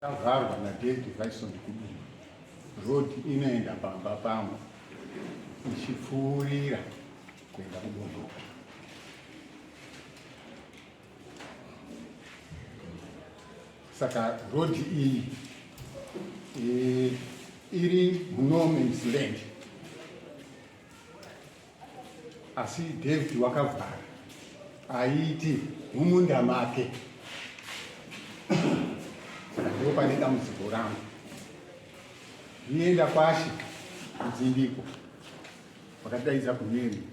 Vharwa naDavid Kudumba. Road inoenda pamba pangu ichipfuurira kuenda kuBondo. Saka road iyi iri no man's land. Asi David wakavhara aiti mumunda make. Ndipo pane dambudziko rangu. Nienda kwashi kudzimbiko wakadaidza kumweni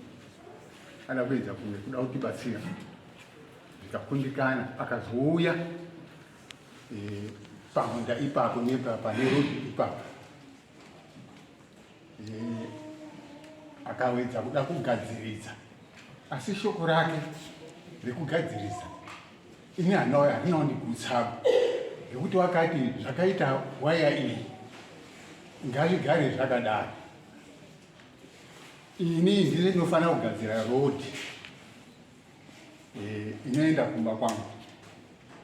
ada kuedza kunge kuda kutibatsira zvikakundikana akazouya pamunda ipapo nepane rodi ipapo akawedza kuda kugadziridza, asi shoko rake rekugadziridza ini harinaondigutsapo ngekuti wakati zvakaita waya iyi ngazvigare zvakadaro. Ini ndiri ndinofanira kugadzira road inoenda kumba kwangu.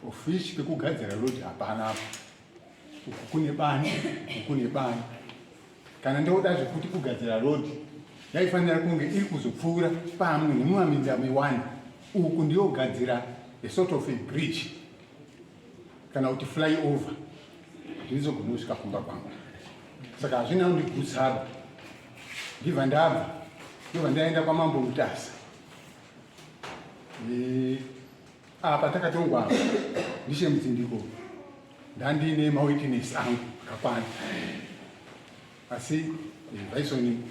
Ofishi pekugadzira road hapana apo. Uku kune bani, uku kune bani. Kana ndoda zvekuti kugadzira road yaifanira kunge iri kuzopfuura pamwe nemumaminda me1 uku ndiyo kugadzira a sort of a bridge kana kuti fly over ndizogona kusvika kumba kwangu. Saka hazvina kundigutsa. Ndibva ndaenda kwaMambo Mutasa. Apa takatongwa ndishe mudzindiko ndandine mawitness angu akakwana, asi vaisoni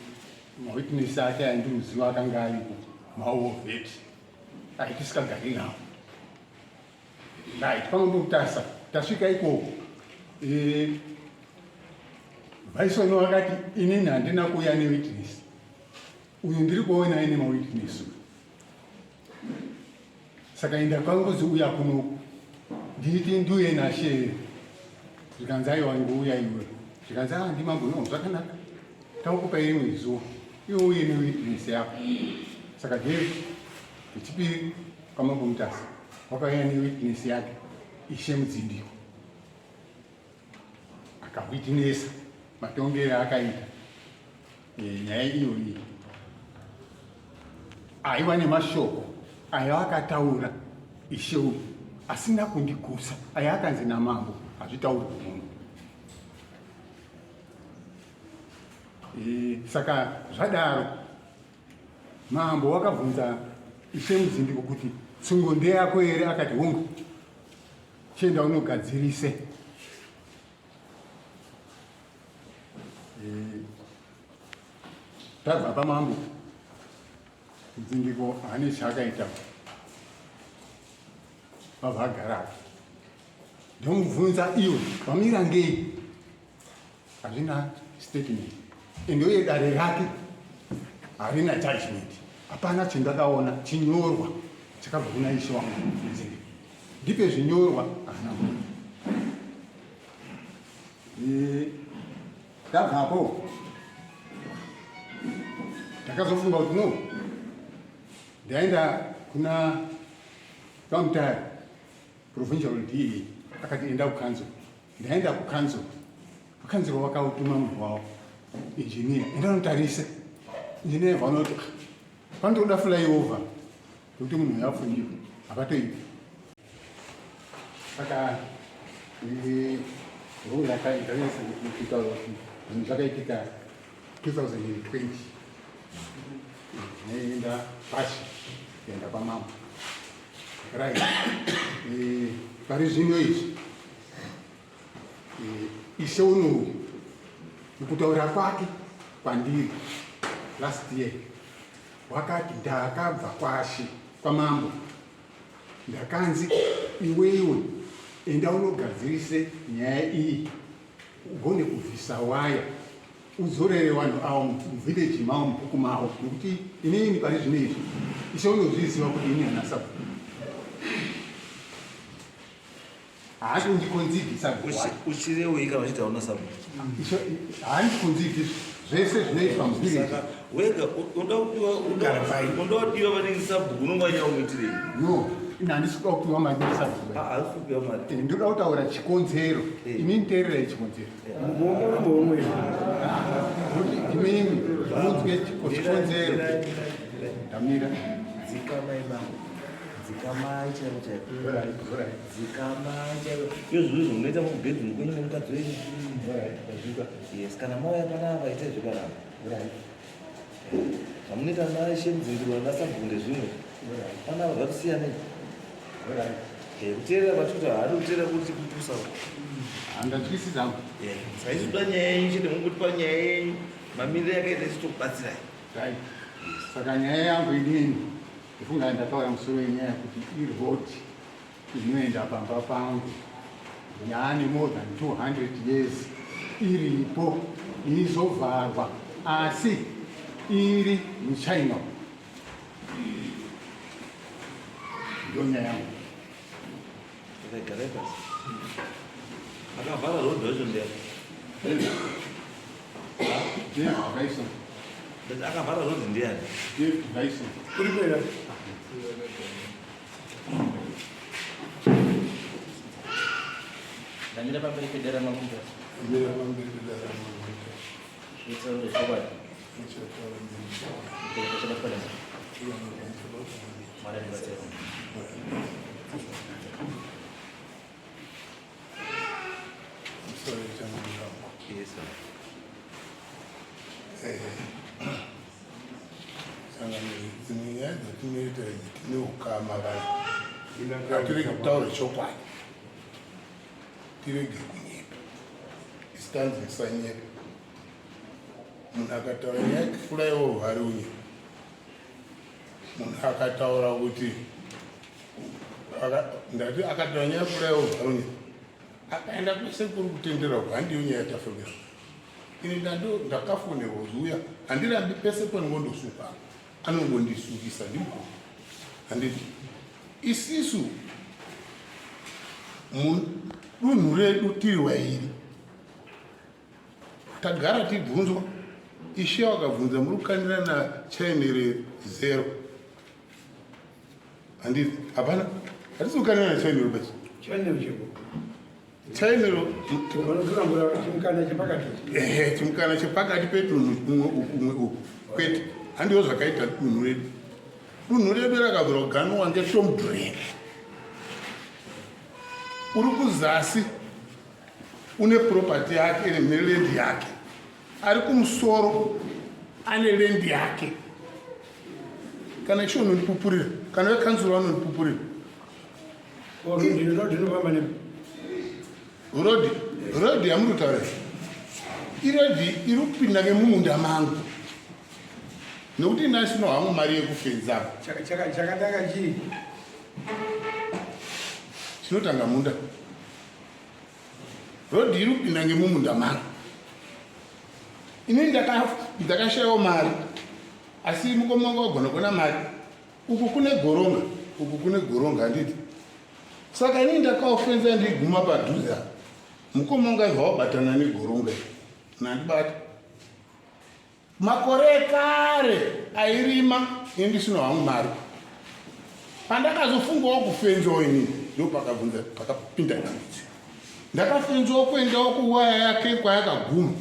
mawitness ake aindimuziva akanga aripo maovheti aitisikagari nawo. Ndaiti kwaMambo Mutasa tasvika ikoko vaisoni vakati inini handina kuuya newitness, uyu ndiri kuona aine mawitness. Saka enda kwanguzi uya kunoku nditi ndiuye nashe zvikanzi aiwa ngouya iwe zvikanzi ndimambo no zvakanaka takukupa rimwe zuva iwe uye newitness yako. Saka David wechipiri kwaMambo Mutasa wakauya newitness yake ishe mudzindiko akawitnessa matongero akaita nyaya iyoyi. Aiva nemashoko ayo akataura ishe uyu asina kundigutsa, ayo akanzi namambo hazvitauri kumunhu. Saka zvadaro mambo wakabvunza ishe mudzindiko kuti tsungo ndeyako here, akati hongu chienda unogadzirise. Tabva paMambo mudzindiko haane chaakaita, vabva agara. Ndomubvunza iwe wamira ngei, hazvina statement, ende uye dare rake harina judgment, hapana chandakaona chinyorwa chakabva kuna ishe wangu mudzindiko. Ndipe zvinyorwa hana munhu. Tabvapo takazofunga kuti no, ndaenda kuna Kamutare provincial DA akati enda kukanzuro. Ndaenda kukanzuro, kukanzuro wakautuma munhu wavo engineer, enda unotarise. Engineer vanoti panotoda flyover kuti munhu yafungiwa hapatoiti. Saka zvakaitika zvinhu zvakaitika 2020 naenda pashi kuenda kwaMambo. Right. Pari zvino izvi ishe unoyu mukutaura kwake kwandiri last year wakati ndakabva kwashi kwaMambo ndakanzi iwewe enda unogadzirise nyaya iyi ugone kubvisa waya uzorere vanhu avo muvhileji mavo mubuku mavo, nekuti inini pari zvino izvi ishe unozviziva kuti ini hana sabhuku. Haasi kundikonzidhisa uchirewei kana uchiti hauna sabhuku. haandikonzidhi zvese zvinoitwa muvhileji. Wega unoda kudiwa maningi sabhuku unongwanya umuitirei? No, handisi kuda kupiwa mari ndisaziva. Haasi kupiwa mari. Ndoda kutaura chikonzero. Inini teererai chikonzero. Imimi munzwe chikonzero. Damira. Dzikamai bangu. Dzikamai chaivo chaivo. Dzikamai chaivo. Iyo zvinhu zvinoita mubhedhumu kwenyu nemukadzi wenyu. Yes, kana mauya panapa itai zvakanaka. Zvamunoita nashemudzingiro nasabvunde zvimwe. Panapa zvakusiyanei. Kuteerera kwatuta haadi kuteerera kuti kutusawo. Handatwisisa hangu. Saisi kuda nyaya yenyu chete munguti panyaya yenyu mamiriro yakaita isitokubatsirai. Right. Saka nyaya yangu inini ndifunga ndataura musoro yenyaya yekuti iroti inoenda pamba pangu yaane more than 200 years iripo izovharwa asi iri muchina. Ndo nyaya yangu. Akavhara road wacho ndiani? Dyson. Akavhara road ndiani? Dyson. Kuripera. Damira pamberi pedera makuta. Ndera pamberi pedera makuta. Itsaundo chobata. Chobata pala. Mara ndibatsera. Sorry, chamanga. Yes, sir. Dzimwe nyaya dzatinoita tine ukama vanhu ngatirege kutaura chokwadi, tirege kunyepa, isitanzisa nyepa. Munhu akataura nyaya yekufuraiova hari unye, munhu akataura kuti ndati akataura nyaya yekufuraiova hari unye akaenda kwese kuri kutenderwa handiyo nyaya yatafembera. Ini ndakafonerwa zuya handirambi pese panongondosuka anongondisukisa ndiko handiti isisu dunhu redu tiri wairi tagara tibvunzwa ishe wakabvunza muri kukanira nachainere 0 handiti hapana hatisi kukanira nachainero basi chainero chimukana chepakati pedunhu kumwe uku kwete handiwo zvakaita dunhu redu. Dunhu redu rakabvira kuganwa ngeshomudhureni uri kuzasi une propati yake nerendi yake, ari kumusoro ane rendi yake. Kana isho unondipupurira, kana wekanzuro vanondipupurira rodi yamurutaura irodi iri kupinda nemumunda mangu nekuti inasino hangu mari yekufenza chakataka chii chinotanga munda. Rodi iri kupinda nemumunda mangu ini ndakashayiwa mari asi mukomanga wagona kuona mari uku kune goronga handiti. Saka ini ndakaofenza ndiguma padhuza mukomanga ibva wabatana negoronga nandibata makore ekare airima indisino hangu mari. Pandakazofungawo kufenzawo ini ndo pakabvunza pakapinda dambudziko. Ndakafenzawo kuendawo kuwaya yake kwayakaguma.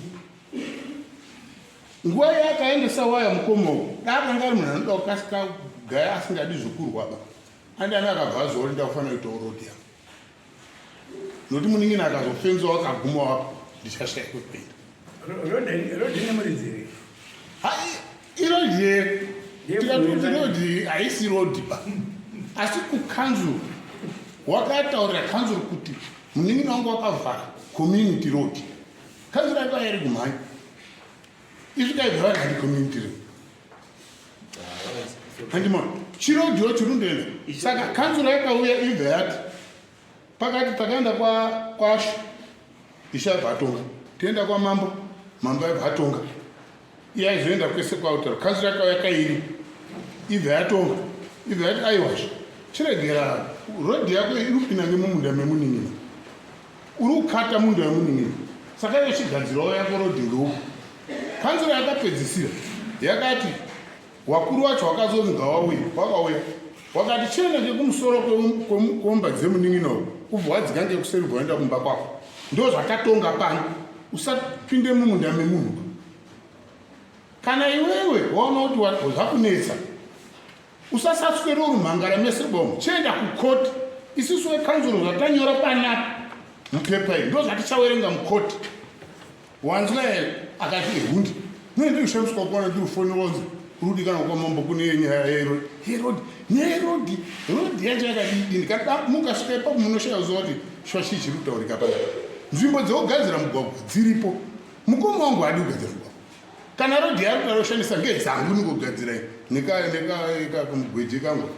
Nguva yakaendesa waya mukomo akanga ari munhu anoda kukasika gaya asingadi zvokurwaba andani akabva azoona ndakufanira kuitawo rodi yangu nokuti muningini akazofenzawo akaguma wapo ndichashaya kwekuenda. Rodi nemurizire irodi here tikatoti rodi haisi rodi ba asi kukanzuru wakataurira kanzuru kuti muningini wangu wakavhara community road. Kanzuru yake yairi kumhanya isvikaibva vanhu vari community road handimona chirodiwo chirundoenda. Saka kanzuro yakauya ibva yati pakati takaenda kwasho ishabva atonga tienda kwamambo mambo aibva atonga iye aizoenda kwese kwautaro kanzuro yakauya kairi ibva yatonga ibva yati aiwazvo chiregera rodhi yako iri kupinda nemumunda memuning'ina uri kukata munda wemuning'ina saka iwe chigadzirawo yako rodhi ngeuku. Kanzuro yakapedzisira yakati wakuru wacho wakazonzi ngawauya wakauya wakati chena ngekumusoro kwomba dzemunin'ino ubva wadzika ngekuseri waenda kumba kwako ndo zvakatonga pano usapinde mumunda memunhu kana iwewe waona kuti zvakunetsa usasaswera uri mhangara mese bomo chienda kukoti isusu wekanzuro zvatanyora panapa mupepa iyi ndo zvatichawerenga mukoti wanzwa here akati hundi nendirikushandiswa kuona ndirifonelonzi rudi kana kwamambo kune yenyaya yerodi nerodi rodi yacho yakadidini kana mukasvika ipapo munoshaya kuziva kuti shwashi chiri kutaurika pana nzvimbo dzekugadzira mugwagwa dziripo mukoma wangu adi kugadzira mugwagwa kana rodi yari kuda kushandisa ngedzangu nikugadzirai nekamugweji kangu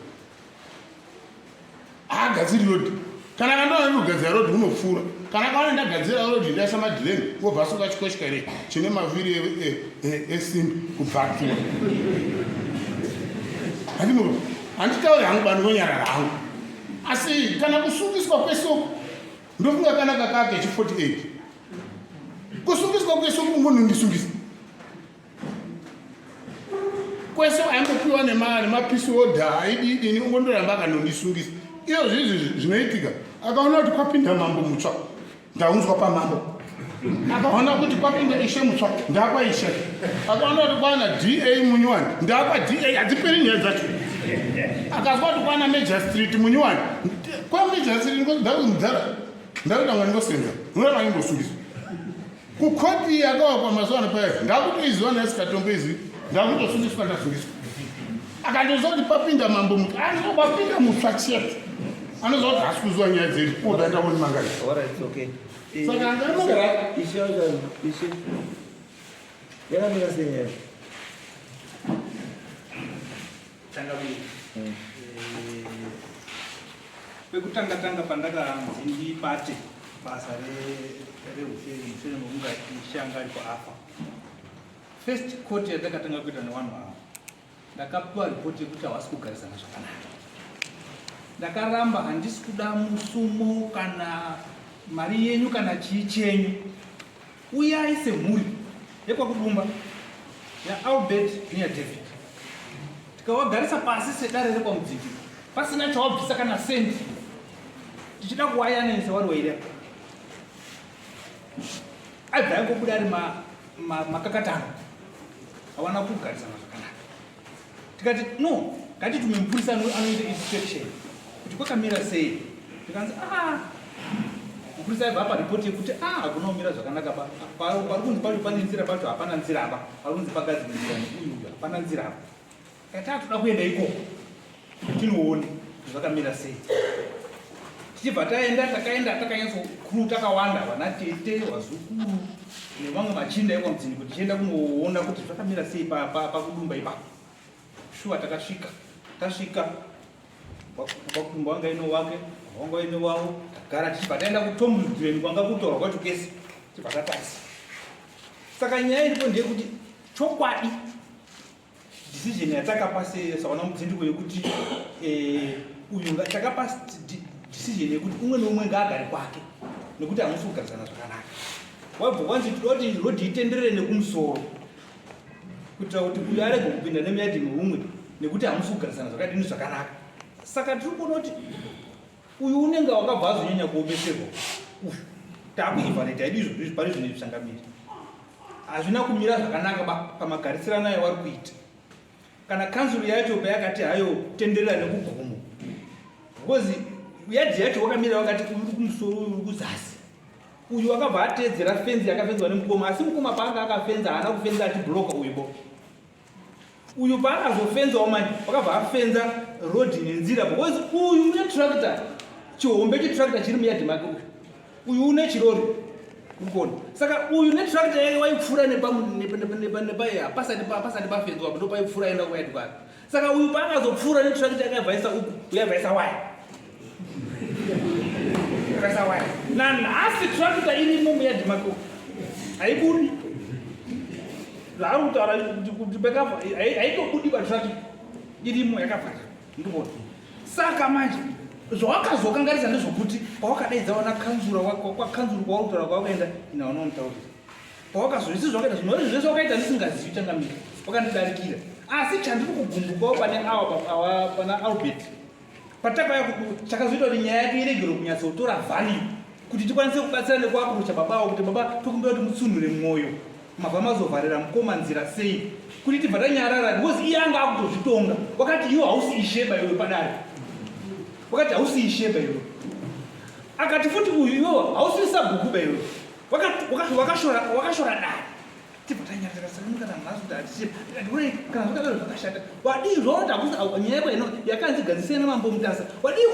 haagadziri rodi kana kandoona kugadzira rodi unopfuura kana kaona ndagadzira rodi ndaisa madhireni wobva sunga chikoshikare chine mavhiri esimbi kubvatura handitauri hangu bani vonyarara hangu asi kana kusungiswa kwesoko ndofunga kana kakake chi48 kusungiswa kwesoko munhu ndisungisa kwese aingopiwa nemapisi odha aididini ungondoramba akanondisungisa iyo zvizvi zvinoitika akaona kuti kwapinda mambo mutsva ndaunzwa pamambo akaona kuti kwapinda ishe mutsva ndakwa ishe akaona kuti kwana da munyuwani ndakwa da hadziperi nyaya dzacho akazwa kuti kwana major street munyuwani kwa major street ndakudzara ndakutanga ndingosenza unoramba ingosungisa kukoti yakawakwa mazuva ano paya ndakutoiziva naisikatombo izvi ndakutosungiswa ndasungiswa akandoziva kuti papinda mambo mutsva papinda mutsva chete anoziva kuti hasi kuziva nyaya dzedu odaenda kuni mangari saka angamagara yakamira senyaya kwekutanga pandakanzi ndibate basa reusere nokunga ishanga ari kuafa first court yandakatanga kuita nevanhu ava ndakapiwa ripoti yekuti havasi kugarisana zvakanaka ndakaramba handisi kuda musumo kana mari yenyu kana chii chenyu uyai semhuri yekwakudumba yaAlbert neyaDavid tikawagarisa pasi sedare rekwamudzingi pasina chawabvisa kana sendi tichida kuwayanisa wari waida aibva yangobuda ari makakatano hawana kugarisana zvakanaka tikati no ngatitume mupurisa anoita inspection kuti kwakamira sei tikanzi mupurisa aibva apa ripoti yekuti hakuna kumira zvakanaka pari kunzi pacho pane nzira pacho hapana nzira apa pari kunzi pagadzirwa nzira neuyu hapana nzira apa kati toda kuenda ikoko tinoone zvakamira sei tichibva takaenda takanyatsokuruu takawanda vana tete vazukuru nevamwe machinda ekwamudzini kuti tichienda kunoona kuti zvakamira sei pakudumba ipapo shuwa tasvika wakudumba wanga ino wake wanga ino wavo tagara tichibva taenda kutomudhireni kwanga kutorwa kwacho kesi tichibva tatasi saka nyaya iripo ndeyekuti chokwadi decision yatakapa sawana mudzindiko yekuti uyu takapa decision yekuti umwe neumwe ngaagare kwake nekuti hamusi kugarisana zvakanaka wabva kwanzi todoti rodhi itenderere nekumusoro kuitira kuti uyu arege kupinda nemuyadhi meumwe nekuti hamusi kugarisana zvakadini zvakanaka saka tiri kuona kuti uyu unenge wakabva azonyanya kuomeserwa uyu taakuivhaneti haidi izvozvi pari zvine zvishangamiri hazvina kumira zvakanaka pamagarisirano ayo wari kuita kana kanzuro yacho payakati hayo tenderera nekugomo because yadhi yacho wakamira wakati uri kumusoro uri kuzasi uyu wakabva ateedzera fenzi yakafenzwa nemukoma asi mukoma paanga akafenza haana kufenza achibhuroka uyubo uyu paakazofenzawo manje wakabva afenza rodhi nenzira because uyu une tractor chihombe chetractor chiri muyadhi make uyu une chirori urikuona saka uyu netractor yake waipfuura pasati pafenzwa ndo paipfuura enda kuyadhi kwake saka uyu paakazopfuura netractor yakabvaisa uku uyabvaisa waya nanhasi tractor irimo muyadhi make haibudi zvaari kutaura kuti bekavha haitobudi patractor irimo yakavhara ndikuona saka manje zvawakazokangarisa ndezvokuti pawakadaidzawana kanzura kwakanzura kwauri kutaura kwawakaenda ina vanonotaurira pawakazoisi zvakaita zvinori zvese wakaita ndisingazivi changamira wakandidarikira asi chandiri kugumbukawo pane awa pana Albert patakaya chakazoita kuti nyaya yake iregere kunyatsotora value kuti tikwanise kubatsirana nekuapurocha babawo kuti baba tokumbira kuti mutsunure mwoyo mabva mazovharira mukoma nzira sei kuti tibva tanyarara because iye anga akutozvitonga wakati iwo hausi isheba iwe padare wakati hausi isheba iwe akati futi uyu iwo hausi sabhukuba iwe wakashora dare tibva tanyarara sakamukana mhazo kuti hatisheba kana zvakadaro zvakashata wadii zvaonata hakusi nyaya yako ino yakanzi gadzisei namambo Mutasa wadii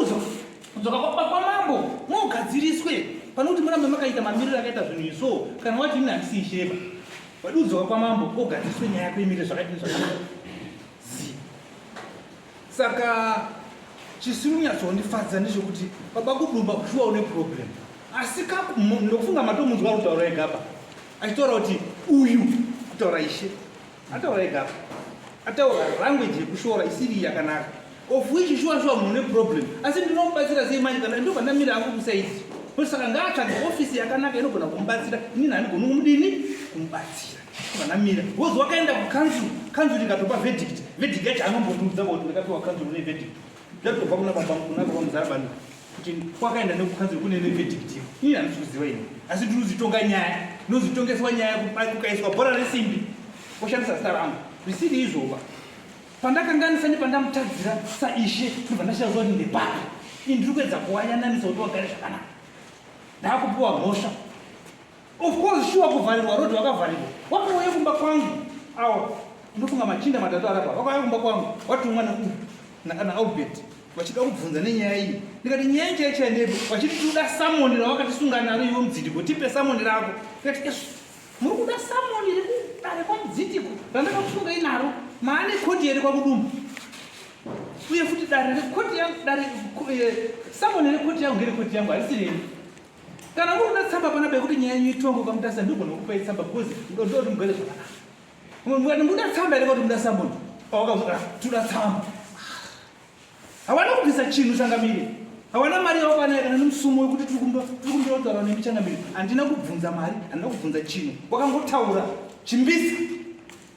kudzoka kwamambo muugadziriswe pane kuti murambe makaita mamiriro akaita zvinhu izvo kana wati ini handisi isheba wadii kudzoka kwamambo ogadziriswe nyaya yako imire zvakaiti zvakazii saka chisiri kunyatsondifadza ndezvekuti baba Kudumba kushuwa une problem asi ndokufunga matomunzwa kutaura egapa achitaura kuti uyu kutaura ishe ataura egapa ataura language yekushora isiri yakanaka of which shuwa munhu une problem asi ndinomubatsira sei manje kana ndobva ndamira hangu kusaidzi saka ngaatsvage ofisi yakanaka inogona kumubatsira inini handigoni kumudini kumubatsira vanamira wozi wakaenda kukanzuri ikatopa verdict yacho anombondiudza kuti ndakapiwa kanzuri une verdict ndatobva kuna baba muzarabani kuti kwakaenda nekukanzuri kune verdict ini handisi kuziva ini asi ndinozitonga nyaya nozitongeswa nyaya kukaiswa bhora resimbi oshandisa zita rangu zvisiri izvova pandakanganisa nepandamutadzira saishe ndobva ndashaziva kuti ndebaba ini ndiri kuedza kuwayananisa kuti wagare zvakanaka ndaakupiwa mhosva of course shuwa kuvharirwa rodhi wakavharirwa wakauya kumba kwangu awa ndofunga machinda matatu arapa wakauya kumba kwangu watumwa na Albert wachida kubvunza nenyaya iyi ndikati nyaya chaichaendepo wachiti tinoda samoni rawakatisunga naro iwe mudzidiko tipe samoni rako ndikati muri kuda samoni rekudare kwamudzidiko randakakusunga inaro maane koti here kwaKudumba uye futi dare rekoti yangu samoni rekoti yangu ngerekoti yangu harisireni kana muri kuda tsamba pana bekuti nyaya yenyu itongo kwaMutasa ndigona kupai tsamba because ndoti mugare zvakanaka muda tsamba here kwati muda samoni pawakazoda tuda tsamba hawana kupisa chinhu changamire hawana mari yawakanaya kana nemusumo wekuti tiri kumbirotaura nemichangamire handina kubvunza mari handina kubvunza chinhu wakangotaura chimbisa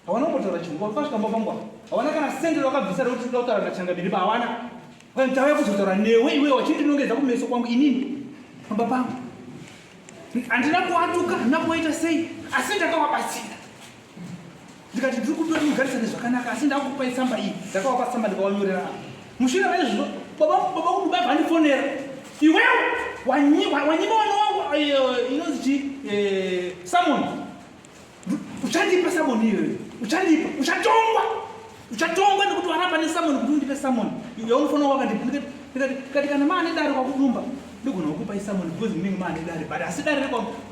hawana kumbotaura chinhu wakasvika mba pangwa hawana kana sendero wakabvisa rekuti tinoda kutaura nachangamire ba hawana tauya kuzotaura newe iwe wachindinongedza kumeso kwangu inini pamba pangu handina kuatuka handina kuwaita sei asi ndakawabatsira ndikati ndiri kutori mugarisane zvakanaka asi ndakupai tsamba iyi ndakawapa tsamba ndikawanyorera mushure maizvozvo baba Kudumba vandifonera iwewe wanyiba vana wangu inonzi samoni uchandipa samoni iyoyo uchandipa uchatongwa nekuti waramba nesamoni kuti undipe samoni yaunofana wakandipa ndikati kana maane dare kwaKudumba ndigona kukupai samoni because munenge maane dare but asi dare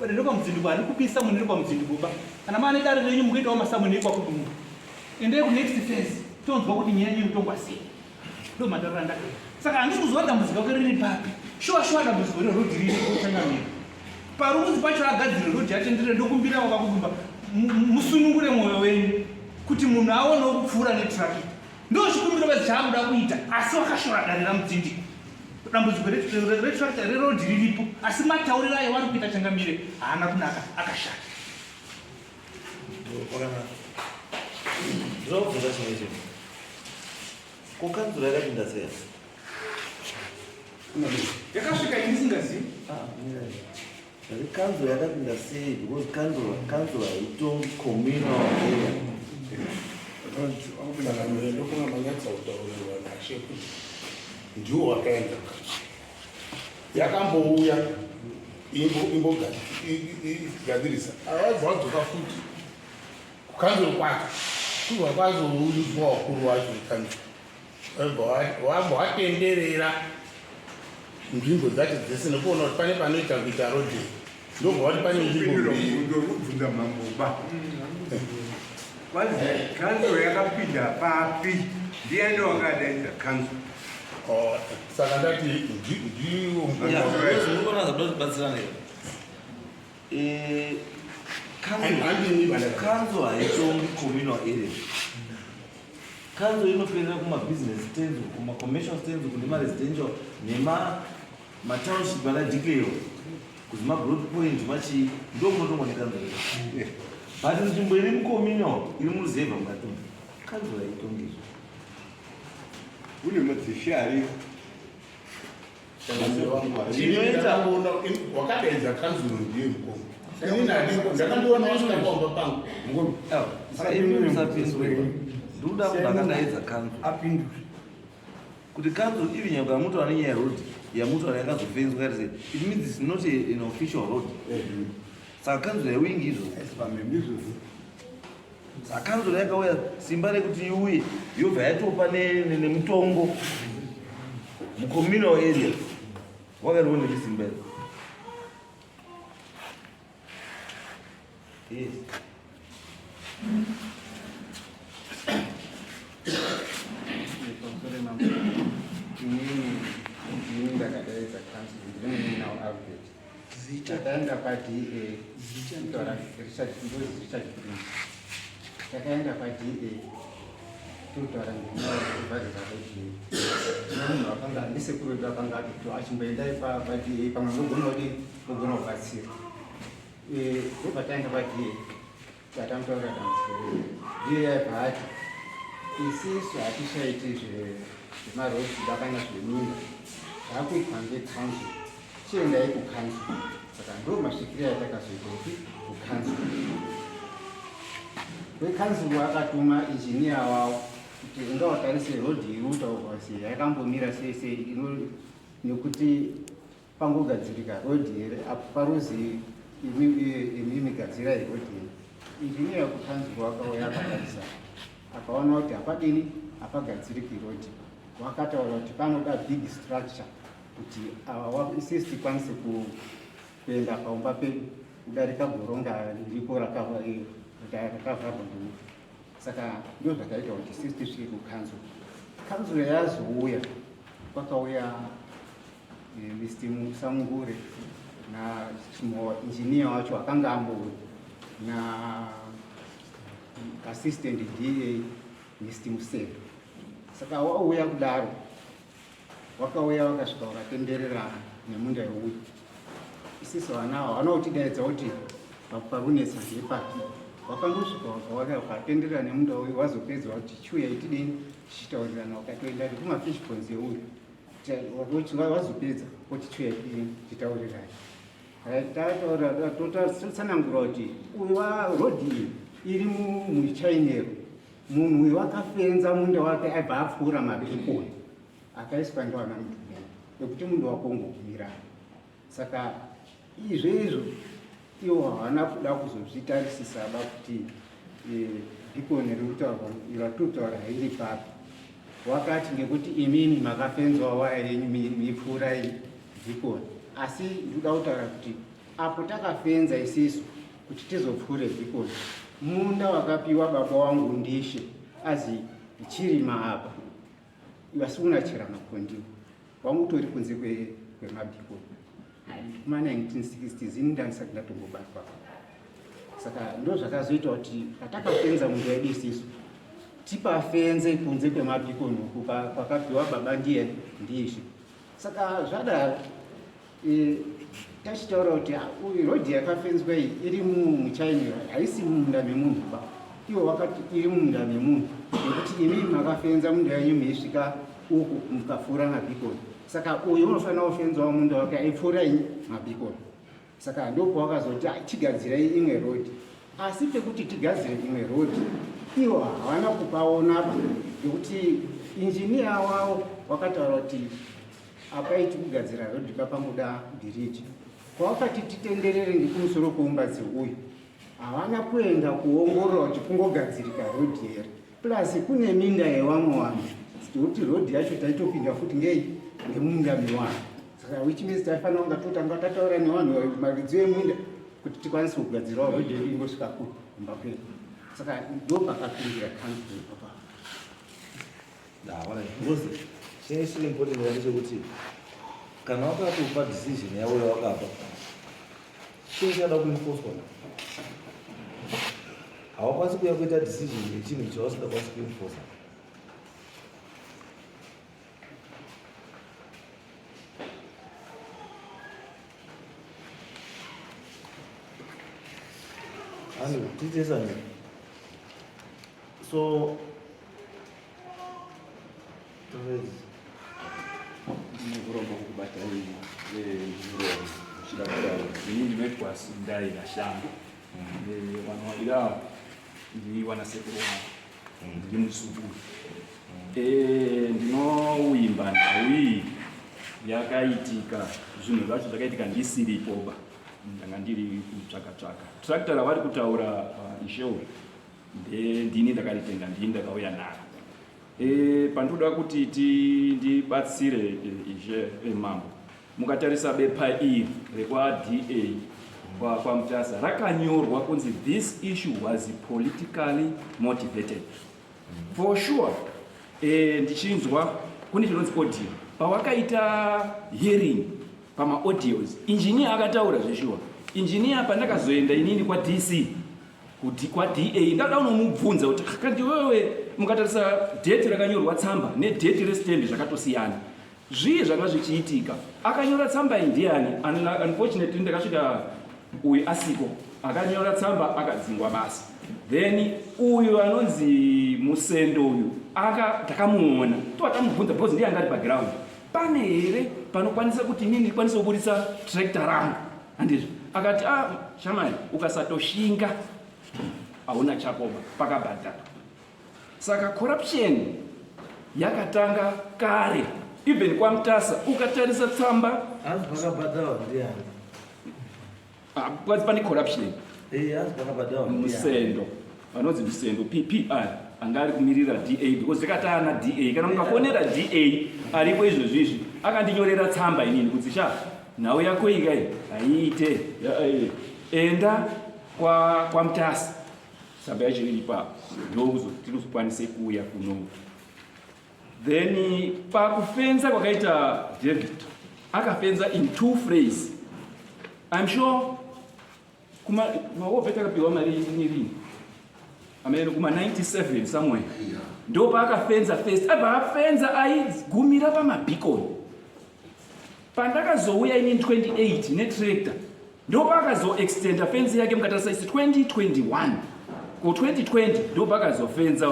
rekwamudzindiko hari kupi samoni rekwamudzindikoba kana maane dare renyu mukuitawo masamoni ekwaKudumba endei kunext phase tonzwa kuti nyaya yenyu tongwa sei ndo matara ndaka saka handisi kuziva dambudziko rake riri papi shuwa dambudziko rerodhi riri kuchangamira parumuzi pacho agadzire rodhi atendere ndokumbira wakaKudumba musunungure mwoyo wenyu kuti munhu aonewo kupfuura netrakita ndo chikumbiro basi chaakuda kuita asi wakashora dare ramudzindiko dambudziko retrakita rerodhi riripo asi matauriro ayo wari kuita changamire haana kunaka akashata ndinobvunza chimwe chinhu kukanzura yakapinda sei yakasvika ini singazivi kanzura yakapinda sei because kanzura itongi communal area ndofunga manyatsa kutaurwa nashe kuti ndiwo wakaenda yakambouya imbogadzirisa avadzi vadzoka futi kukanzuro kwacho kubva kwazouyiswa wakuru wacho ikanzuro wabva watenderera nzvimbo dzacho dzese nekuona kuti pane panoita kuita rodhi ndobva wati pane nzvimbobvunza mamboba kanzuro yakapinda papi ndiani wakadaidza kanzuro saka ndati ndiwobatsirane kanzuro haitongi communal area kanzo inoperera kuma-business stands kuma-commercial stands kune ma-residential nema-township akadeclare kuti ma-growth point machi ndokunotomwa nekanzo but nzvimbo iri mucommunal iri muruzevha mukatonga kanzo haitongizvo une madzishe ariko Wakadaidza kanzuro ndiye mukombe. Ndakandiona wasikakomba pangu. Saka imi musapinzwe. Ndoda kuti akadaidza kanzu apindure. Kuti kanzu iri nyanga mutu ane nyaya road ya mutu yakazopenzwa kati it means it's not an official road. Saka kanzu yawingi izvo. Saka kanzu yakauya simba rekuti iuye yobva yatopa nemutombo mucommunal area. Wakariona nesimba iri. Yes. Ndakadaidza kanzu ndinenge nawo update. Takaenda paDA tora Richard Prince. Takaenda paDA totaura ngezvazvo munhu akanga ndisekuru akanga ati achimboendai paDA pamwe mogona kubatsira. Ndobva taenda paDA tatamutaura dambudziko DA yaibva ati isisu hatishaiti zvemarodhi dakanya zveminda zvakuitwa ngekanzu chiendai kukanzu. Saka ndo masvikiro yatakazoitopi kukanzu. Wekanzu akatuma injiniya wavo kuti ungawatarise rodhi iri utaurwa sei yakambomira sei nekuti pangogadzirika rodhi here paruzi imi migadzira yerodhi here. Injiniya wekukanzu wakauya akatarisa akaona kuti hapadini hapagadziriki rodhi. Wakataura kuti panoda big structure kuti isisi tikwanise kuenda paumba pedu kudarika goronga riripo rakavharwa ndomuti. Saka ndo zvakaita kuti sisi tisvike kukanzu. Kanzu yazouya kwakauya Mr. Musamungure na injiniya wacho akanga ambori na assistant DA Mr. Museve. Saka wauya kudaro wakauya wakasvika wakatenderera nemunda yeuyu. Isisi vanawo vanotidaidza kuti parunetsa ndepapi. Wakangosvika wakatenderera nemunda uyu wazopedza kuti chiuya itidini tichitaurirana ukatoenda kumafish ponds yeuyu wazopedza kuti chiuya itidini titaurirana. Totsanangura kuti uyu rodhi iri muchainero munhu uyu wakafenza munda wake aibva apfuura mabhikoni akaiswa ndiwana mudhumeni nekuti munhu wakongogumira. Saka izvezvo iwo havana kuda kuzozvitarisisaba kuti bhikoni ratutaura hairi papi. Wakati ngekuti imini makafenzwa waya yenyu mipfuurai bhikoni, asi ndoda kutaura kuti apo takafenza isisu kuti tizopfuure bhikoni, munda wakapiwa baba wangu ndishe azi chirima apa asi unachera makondiwo wangu tori kunze kwemabhikoni kuma1960s ini ndandisati ndatombobatwa. Saka ndo zvakazoita kuti patakafenza munda wedu isisu tipafenze kunze kwemabhikoni uku kwakapiwa baba ndiye ndishe. Saka zvadaro tachitaura kuti rodhi yakafenzwa iyi iri muchainera haisi munda memunhu ba, iwo wakati iri munda memunhu nekuti imi makafenza munda yenyu meisvika uku mukapfuura mabhikoni. Saka uyu unofanira kufenzwawo munda wake aipfuura mabhikoni. Saka ndopo wakazoti tigadzirai imwe rodhi, asi pekuti tigadzire imwe rodhi iwo havana kupaonaba nekuti injiniya wavo wakataura kuti apaiti kugadzira rodhi papangoda bhiriji. Kwakati titenderere ngekumusoro kweumbazi uyu havana kuenda kuongorora kuti kungogadzirika rodhi here, plus kune minda yevamwe vanhu kuti rodhi yacho taitopinda futi ngemunda mevanhu. Saka which means taifanira kunga totanga tataura nevanhu maridzo eminda kuti tikwanise kugadzirawo rodhi yedu ingosvika kumba kwedu. Saka ndo pakapindira kanzu ipapa. Ngozi chinhu chiri important ndechekuti kana wakatopa decision yavo yawakapa chinhu chinoda kuenforcwa. Hawakwanisi kuya kuita decision yechinhu chawasingakwanisi kuenforce. And titesani so Kuromba kubata ndiro chidakura ini metwas ndai na shango wanoira ndi wana sekuru ndi musuku ndinowimba nawi yakaitika zvinhu zvacho zvakaitika ndisiripoba ndanga ndiri kutsvaka tractor ravari kutaura ishewe ndini ndakaritenga ndini ndakauya naro pandoda kuti ndibatsire ishe mambo mukatarisa bepa iri rekwa kwa Mutasa rakanyorwa kunzi this issue was politically motivated for sure. Ndichinzwa kune chinonzi audio pawakaita hearing pama audios engineer akataura zveshuwa engineer pandakazoenda inini kwa DC kuti kwa DA ndada unomubvunza kuti kandi wewe mukatarisa date rakanyorwa tsamba ne date restembe zvakatosiyana zvii zvanga zvichiitika akanyora tsamba indiani unfortunately ndakasvika uyu asiko akanyora tsamba akadzingwa basi then uyu anonzi musendo uyu takamuona toatamubvunza because ndiye angari background pane here panokwanisa kuti inini ndikwanisa kuburitsa tractor rangu handizvo akati shamai ukasatoshinga hauna chakoba pakabhadhara saka corruption yakatanga kare even kwa Mutasa ukatarisa tsamba pakabhadhara ndiani pane corruption pakabhadhara musendo vanonzi musendo PPR angari kumirira DA because zvakatana DA kana mukafonera DA aripo izvozvizvi akandinyorera tsamba inini kuti nhau yako ikai haiite enda kwa Mutasa tsamba yacho iri ipapo ndokuzokwanise kuuya kuno then pakufenza kwakaita David akafenza in two phrases. I'm sure maobve takapiwa mari rini amene kuma 97 somewhere ndo paakafenza first afenza aigumira pamabhikoni pandakazouya ini 28 netractor ndo paakazoextenda fence yake mukatarisa isi 2021 ku 2020 ndo paakazofenza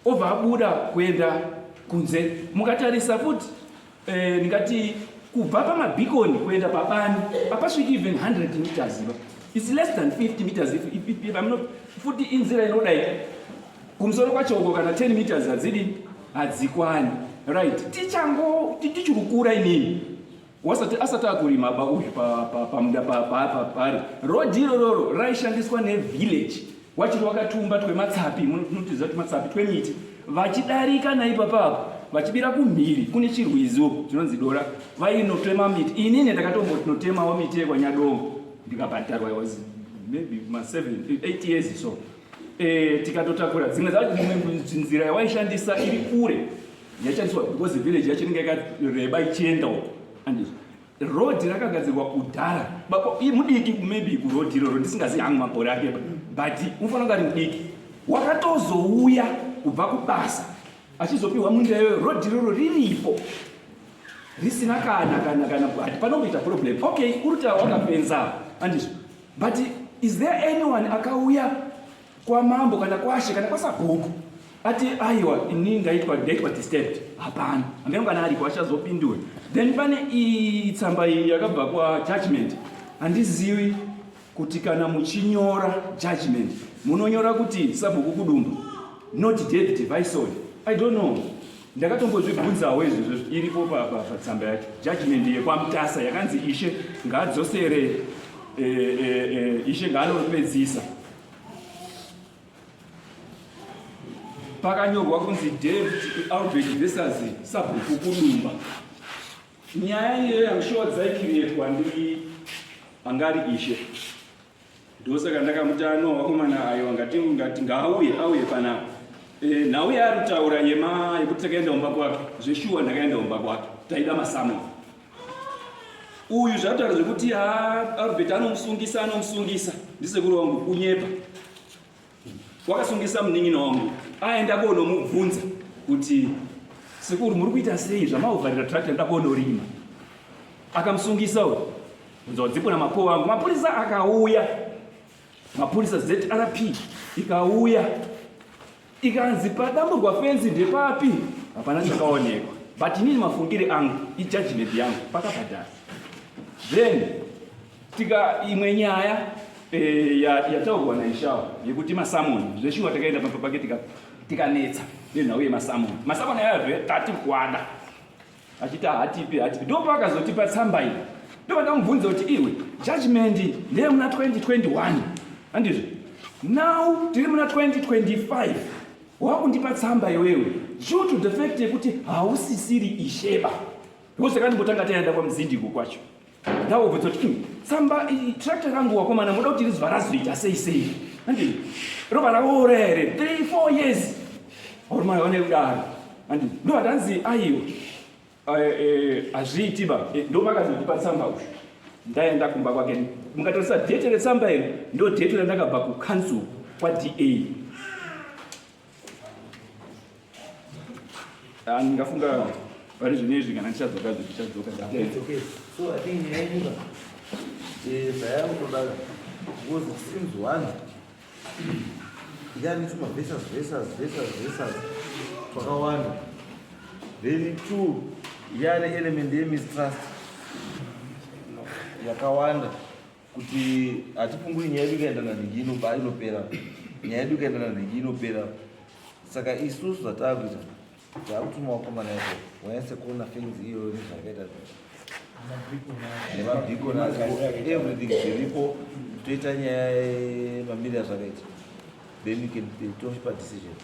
obva abuda kuenda kunze mukatarisa futi ndingati kubva pamabhikoni kuenda pabani apasviki even 100 meters it's less than 50 meters if I'm not futi inzira inodai kumusoro kwachoko kana 10 meters hadzikwani right tichirukura inini asati akurima pauyu pamuda pari rodi irororo raishandiswa nevillage wachiri wakatumba twematsapi munotiziva kuti matsapi twemiti vachidarika naipapapo vachibira kumhiri kune chirwizo chinonzi dora vainotema miti inini ndakatombototemawo miti yekwanyadongo ndikabhadharwa was maybe 8 years so tikatotakura dzimwe nzira yawaishandisa iri kure yaishandiswa because village yacho inenge yakareba ichienda uko andizvo road rakagadzirwa kudhara mudiki maybe kuroad iroro ndisingazivi hangu makore ake but unofanira kunge ari mudiki wakatozouya kubva kubasa achizopiwa munda iyoyo road iroro riripo risina kana panongoita problem okay kuruta wakafenza andizvo but is there anyone akauya kwa mambo kana kwashe kana kwasabhuku ati aiwa ini ndaitwa disturbed hapana angaungana ari kwashazopindura then pane tsamba iyi yakabva kwa judgment handizivi kuti kana muchinyora judgment munonyora kuti sabhuku Kudumba not David Vaison I don't know ndakatombozvibvunzawo izvozvo iripo patsamba yacho judgment yekwa Mutasa yakanzi ishe ngaadzosere ishe ngaanoripedzisa pakanyorwa kunzi David Albert versus sabhuku Kudumba nyaya iyoyo amshuwa dzaikiretwa ndiri angari ishe ndosaka ndakamuta vakomana ayo ngati ngaauye panapa nhau yaari kutaura yekuti takaenda umba kwake zveshuwa ndakaenda umba kwake taida masamuel uyu zvataura zvekuti Albert anomusungisa ndisekuru wangu kunyepa wakasungisa munin'ina wangu aenda konomubvunza kuti sekuru muri kuita sei zvamaovharira tractor ndakonorima akamusungisa uyu nzodzipo namapo wangu mapurisa akauya mapurisa ZRP ikauya ikanzi padamburwa fenzi ndepapi hapana chakaonekwa but inini mafungire angu ijudgment yangu pakabhadhara. Then imwe nyaya yataurwa naishawa yekuti masamoni zveshuwa takaenda pake tikanetsa nenhau yemasamoni. Masamoni ayazve tati kuwada achiti hatipi ndopa akazotipa tsamba iyi ndopa ndamubvunza kuti iwe judgment ndeye muna 2021 handizvo, now tiri muna 2025 wakundipa tsamba iwewe due to the fact yekuti hausisiri isheba. Ndokusaka ndimbotanga taenda kwamuzindiko kwacho ndakubvunza kuti tsamba tractor rangu wakomana muda kuti rizuva razoita sei handizvo, ropa raora here 3-4 years orumai wane kudaro handizvo. Ndopa ndanzi aiwa hazviitiba ndopakazotipa tsamba ushu ndaenda kumba kwake mukatarisa dhete retsamba iri ndo dhete randakabva kucouncil kwaDA. Ndingafunga vari zvinezvi kana ndichadzoka. So I think nyaimuka zvayakutoda because it seems one yanituma verses twakawanda, then two yane element yemistrust yakawanda kuti hatipunguri nyaya yedu ikaendana nhingi inopera, nyaya yedu ikaendana nhingi inopera. Saka isusu zvataakuita taakutuma wakomana yacho wanyase kuona things iyo nezvakaita nemabhikona everything zviripo, toita nyaya yemamiri azvakaita, then you can toshipa decision.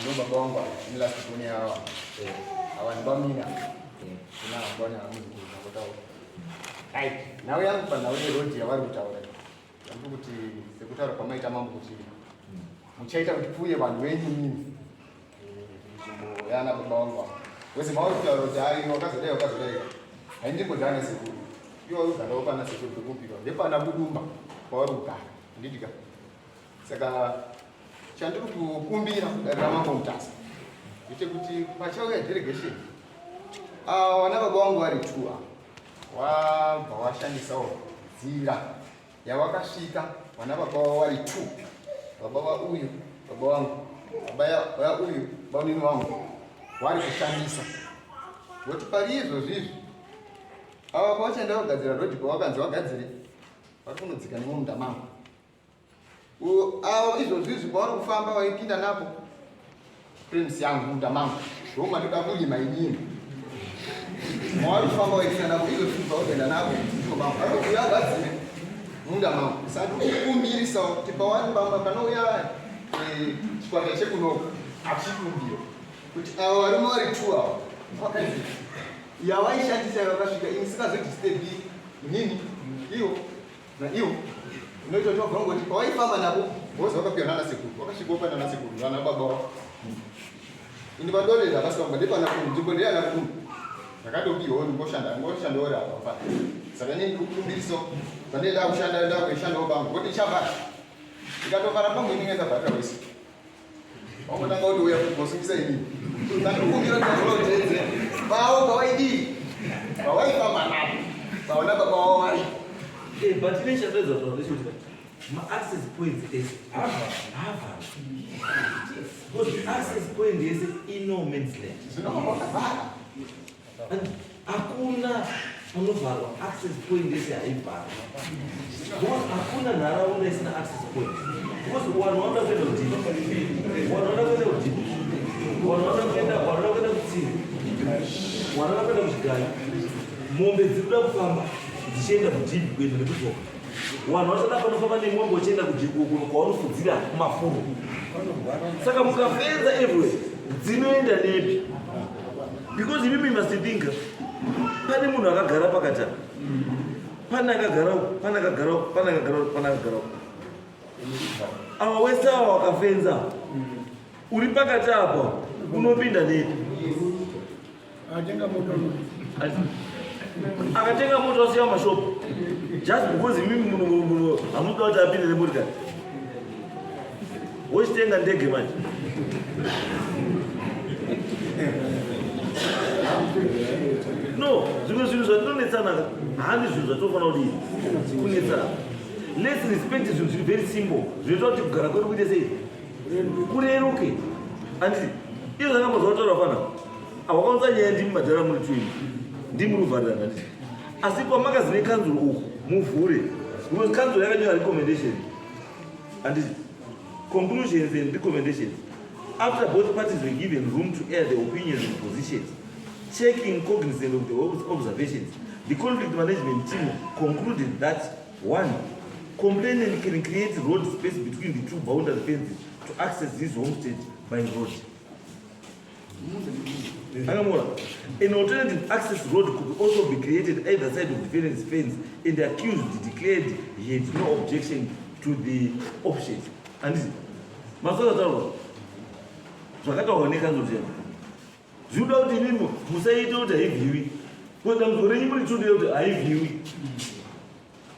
ndo baba wangu nila sikuni hawa nibamina kuna mbona muziki nakotao right nawe yangu pana ule road ya wari utaura yangu kuti sekutara pamaita mambo kuti muchaita kuti puye vanhu venyu nini nzvimbo yana baba wangu wese mauri kutaura kuti ai wakazodai haindimbo dzana sekuru iwo ugarawo pana sekuru pekumpirwa ndepana Kudumba pauri kugara nditika. Saka chandiri kukumbira kudarira mambo Mutasa ite kuti pachauya delegation vana baba vangu vari 2 wabva washandisawo nzira yawakasvika. Vana baba vavo vari 2, baba vauyu baba vangu baba uyu baunini vangu vari kushandisa kuti pari izvozvizvi ava pavachaenda kugadzira rodhi pavakanzi vagadzire vari kunodzika nemumunda mangu avo izvozvizvi pavari kufamba vaikinda napo prince yangu munda mangu ndoma ndoda kurima inini mavari kufamba vaikinda napo izvozvizvi paukaenda napo arikuyagadzire munda mangu. Saka ndikukumbirisa kuti pavari pamba panouya chikwata chekunoko achikumbiro kuti avo varume vari 2 avo vakaizi yavaishandisa vakasvika ini sikazodisturbi inini ivo naivo inoita kuti vabva ngoti pavaifamba navo vozi vakapiwa nana sekuru vakasvikawo pana sekuru vana baba vavo ini vadore ndakasvamba ndepana kunhu nzvimbo ndeyana kunhu ndakadopiwawo ngoshandawo ri apa fana. Saka ini ndikukumbiriso zvandaida kushanda ndakuishandawo pangu kuti chabata ikatofara pangu ini ngezabhatira wese wangotanga kuti uya kuzosungisa inini ndandikukumbira kuti vazorodedze pavo pavaidii pavaifamba napo pavana baba vavo vari. But mention those of this access points is Harvard. Because access point is in no man's land. And hakuna unovarwa access point is haibharwa. Because hakuna nharaunda isina access point. Because wanoda kuenda kudini, wanoda kuenda kudini, wanoda kuenda kutini, wanoda kuenda kuchigara. Mombe dzikuda kufamba dzichienda kudhipi kuenda nekudzoka. Vanhu vachada panofamba nemwombe uchienda kudhipi kwaunofudzira kumafuro. Saka mukafenza everywhere dzinoenda nepi? Because you must think pane munhu akagara pakati pane akagarawo ava wese ava wakafenza uri pakati apa unopinda nepi? Akatenga moto asiya mashopu just because mimi munhu hamuda kuti apinde nemotokari wochitenga ndege manje. No, zvimwe zvinhu zvatinonetsana handi zvinhu zvatinofanira kuti kunetsana. Let's respect zvinhu zviri very simple zvinoita kuti kugara kwedu kuite sei kureruke anditi iyo zvakambozotaura fana awakaunza nyaya ndimi madhara muri 20 ndimi ruvharira ndati asi pamakazine kanzuro uku muvhure because kanzuro yakanyora recommendation anditi conclusions and recommendations after both parties were given room to air their opinions and positions checking cognizance of the observations the conflict management team concluded that 1 complainant can create road space between the two boundary fences to access this homestead by road. An alternative access road could also be created either side of the defendant's fence, and the accused declared he had no objection to the option. And Master Zakata Neka Zuda Dinimo, who say it out a view. What I'm going to do, I view.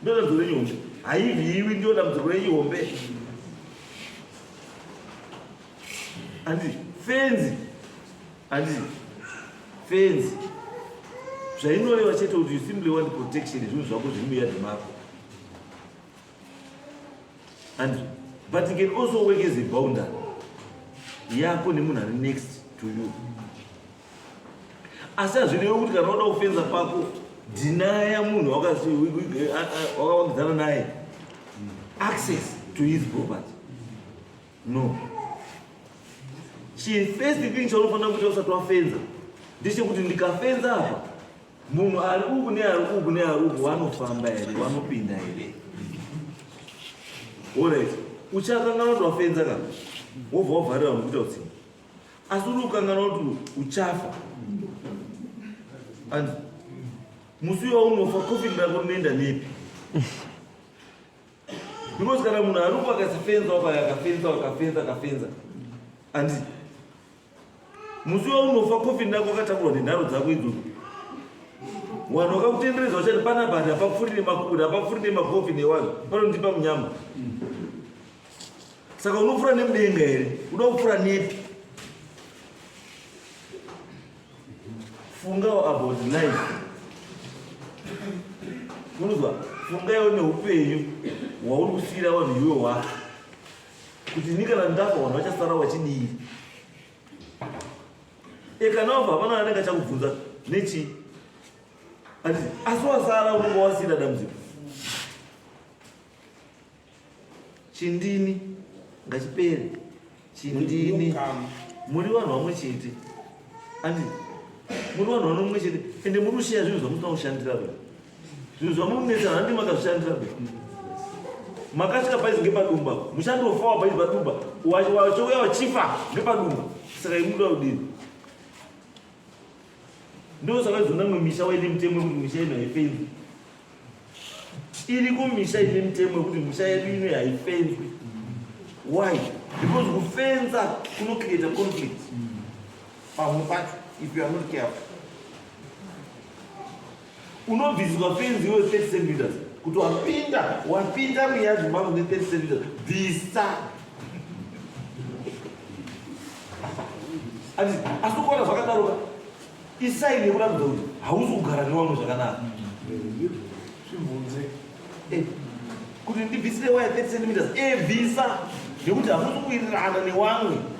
Don't do you. I view it, don't do you obey. And fence. And fence. So I know what you told you simply want protection. Is who's supposed to be at the map. And but it can also work as a boundary. Yapo next to you. As you know, we cannot offend the Paco, deny a moon, access to his property. No. She faced the thing, she was to offend. This is in the offense. Moon are one of Family, one of Pinda. All right. Which are not offense. Over without him. As you look to Uchafa. And Musu for coffee dragon named a nip. Because Karamuna Rupa gets a fence over a fence. And Musu for coffee dragon in Naruto. One of the 10 days was a panabada, about 40 Makuda, about 40 Makofi in the one, Parantipam Yam. Sakonu for a name, no for a nip. Funga about life. Funga on your pay, what will see on you are. Could you nigger and duff or not just what you need? You can offer one another Chakuza, Nichi. And as well as Sarah who was in Adam's. Chindini, Gasperi, Chindini, Muriwan Omachiti. And Muru no much in the Murusia Jews of no Shantrabe. Jews of Munis and Antimaca Shantrabe. Makashka Pais Gipadumba, Mushanto 4 by Batumba, who was our chifa, Gipadumba, Saramudo did. Those are the number Michel Lim Temu Michel and Faith. Illegal Michel Lim Temu Michel I failed. Why? Because we fail that to create a conflict. If you are not careful. Uno visible fence you 30 centimeters. Could one pinda me as one 30 centimeters. Visa. As to call a Fakataroga. Inside the world, how would you Garano? Couldn't be visited 30 centimeters. A visa. You would have to win rather than one.